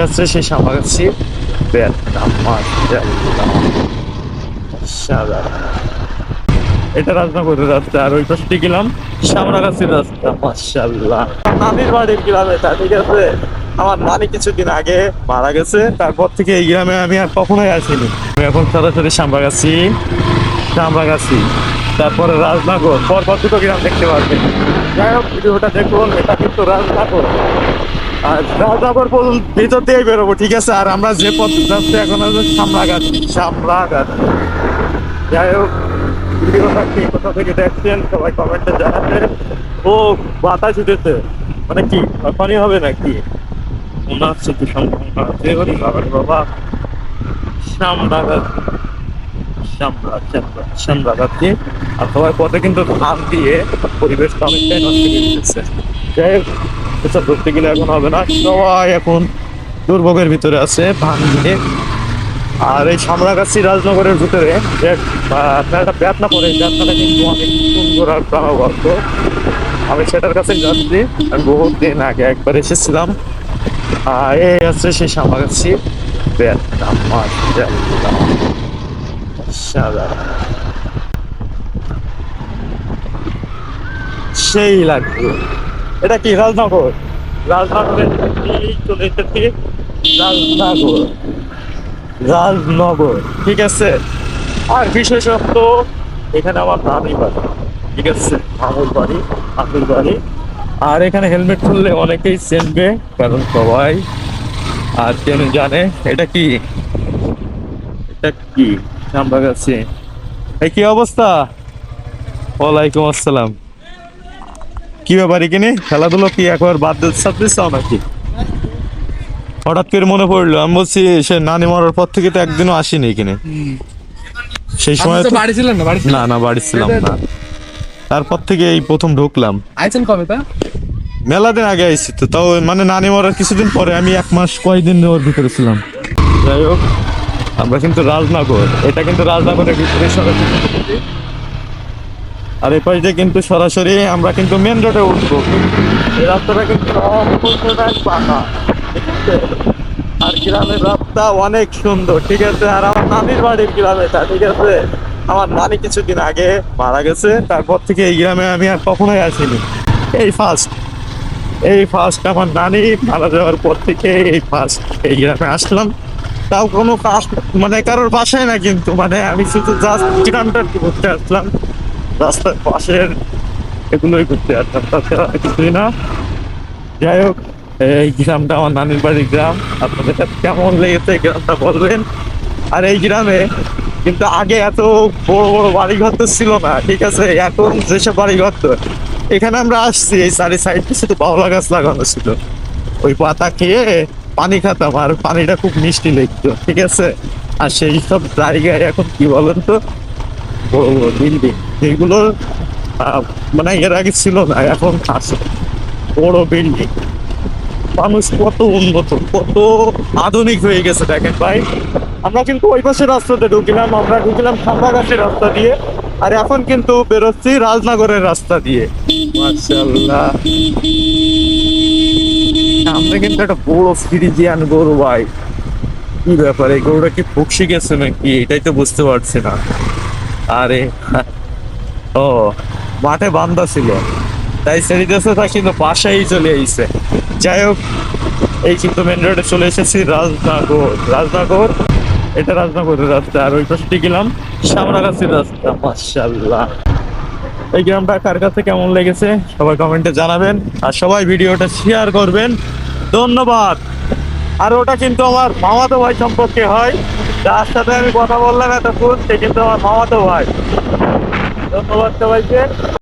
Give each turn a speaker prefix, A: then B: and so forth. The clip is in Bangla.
A: হচ্ছে সেই সামাগাছি ভিয়েতনাম মাশাআল্লাহ। এটা রাজনগরের রাস্তা, আর ওই পাশে গেলাম সামরাগাছির রাস্তা। মাশাআল্লাহ, নানির বাড়ির গ্রামে তা, ঠিক আছে। আমার নানি কিছুদিন আগে মারা গেছে, তারপর থেকে এই গ্রামে আমি আর কখনোই আসিনি। আমি এখন সরাসরি সামরাগাছি, তারপরে রাজনগর, পরপর দুটো গ্রাম দেখতে পারবেন। যাই হোক, ভিডিওটা দেখুন। এটা কিন্তু রাজনগর, আর রাজনগর পর্যন্ত ভিতর দিয়েই বেরোবো, ঠিক আছে। আর আমরা যে পথ যাচ্ছি এখন হচ্ছে সামরাগাছি। যাই হোক, ভিডিওটা কি কোথা থেকে দেখছেন সবাই কমেন্টে জানাবেন। ও, বাতাস উঠেছে, মানে কি পানি হবে নাকি মনে হচ্ছে, তো সম্ভাবনা আছে। বাবার বাবা, সামরাগাছি সামরাগাছি। আর সবাই পথে কিন্তু ধান দিয়ে পরিবেশটা অনেকটাই নষ্ট করে দিচ্ছে। যাই হোক, এসব ধরতে গেলে এখন হবে না, সবাই এখন দুর্ভোগের ভিতরে আছে ধান দিয়ে। আর এই সামরাগাছি রাজনগরের ভিতরে যে আপনার একটা বেতনা পড়ে, বেতনাটা কিন্তু অনেক সুন্দর আর প্রাণবন্ত। আমি সেটার কাছে যাচ্ছি। আমি বহুত দিন আগে একবার এসেছিলাম। আর এই হচ্ছে সেই সামরাগাছি বেতনাম মাশাআল্লাহ। সেই লাগবে। এটা কি রাজনগর? রাজনগরের চলে এসেছি রাজনগর, ঠিক আছে। আর বিশেষত এখানে আমার নানি বাড়ি, ঠিক আছে, মামুর বাড়ি। আর এখানে হেলমেট খুললে অনেকেই চেনবে, কারণ সবাই আর কেন জানে এটা কি সামরাগাছি। এই কি অবস্থা? ওয়ালাইকুম আসসালাম। কি ব্যাপার, এখানে খেলাধুলো কি একবার বাদ দিচ্ছ নাকি? হঠাৎ করে মনে পড়লো, আমি বলছি সে নানি মরার পর থেকে তো একদিনও আসিনি এখানে। সেই সময় তো
B: বাড়ি ছিলেন না?
A: না না, বাড়ি ছিলাম না। তারপর থেকে এই প্রথম ঢুকলাম।
B: আইছেন কবে? তা
A: মেলা দিন আগে আইছি তো, তাও মানে নানি মরার কিছুদিন পরে। আমি 1 মাস কয়দিন ওর ভিতরে ছিলাম। যাই হোক, আমরা কিন্তু রাজনগর, এটা কিন্তু রাজনগরের ভিতরে সরাসরি। আর এই পাশে কিন্তু সরাসরি আমরা কিন্তু মেন রোডে উঠবো। এই রাস্তাটা কিন্তু অপূর্ণটাই পাকা, ঠিক আছে। আর গ্রামের রাস্তা অনেক সুন্দর, ঠিক আছে। আর আমার নানির বাড়ির গ্রামে তা, ঠিক আছে। আমার নানি কিছুদিন আগে মারা গেছে, তারপর থেকে এই গ্রামে আমি আর কখনোই আসিনি। এই ফার্স্ট আমার নানি মারা যাওয়ার পর থেকে এই ফার্স্ট এই গ্রামে আসলাম। তাও কোনো কাজ, মানে কারোর বাসায় না, কিন্তু মানে আমি শুধু জাস্ট গ্রামটা ঘুরতে আসলাম। রাস্তার পাশের এগুলোই ঘুরতে আসলাম, তাছাড়া কিছুই না। যাই হোক, এই গ্রামটা আমার নানির বাড়ির গ্রাম। আপনাদের কাছে কেমন লেগেছে এই গ্রামটা বলবেন। আর এই গ্রামে কিন্তু আগে এত বড় বড় বাড়িঘর তো ছিল না, ঠিক আছে। এখন যেসব বাড়িঘর, তো এখানে আমরা আসছি, এই সাইডে শুধু বাউলা গাছ লাগানো ছিল। ওই পাতা খেয়ে পানি খেতাম, আর পানিটা খুব মিষ্টি লাগতো, ঠিক আছে। আর সেই সব জায়গায় এখন কি বলেন তো, বড় বড় বিল্ডিং, যেগুলো মানে এর আগে ছিল না, এখন আছে বড় বিল্ডিং। মানুষ কত উন্নত, কত আধুনিক হয়ে গেছে দেখেন ভাই। আমরা কিন্তু ওই পাশের রাস্তাতে আমরা ঢুকিলাম সামরাগাছির রাস্তা দিয়ে। আর এখন কিন্তু বেরোচ্ছি রাজনগরের রাস্তা দিয়ে। মাশাআল্লাহ, সামনে কিন্তু একটা বড় ফ্রিজিয়ান গরু ভাই। কি ব্যাপার, এই গরুটা কি ফুকসে গেছে নাকি, এটাই তো বুঝতে পারছি না। আরে ও, মাঠে বান্ধা ছিল, তাই সেরিতেছে, তা কিন্তু বাসায় চলে আইছে। যাই হোক, এই কিন্তু মেন রোডে চলে এসেছি রাজনগর। এটা রাজনগরের রাস্তা, আর ওই পাশে গেলাম সামরাগাছির রাস্তা। মাশাআল্লাহ, এই গ্রামটা কার কাছে কেমন লেগেছে সবাই কমেন্টে জানাবেন। আর সবাই ভিডিওটা শেয়ার করবেন, ধন্যবাদ। আর ওটা কিন্তু আমার মামাতো ভাই সম্পর্কে হয়, যার সাথে আমি কথা বললাম এতক্ষণ, সে কিন্তু আমার মামাতো ভাই। ধন্যবাদ সবাইকে।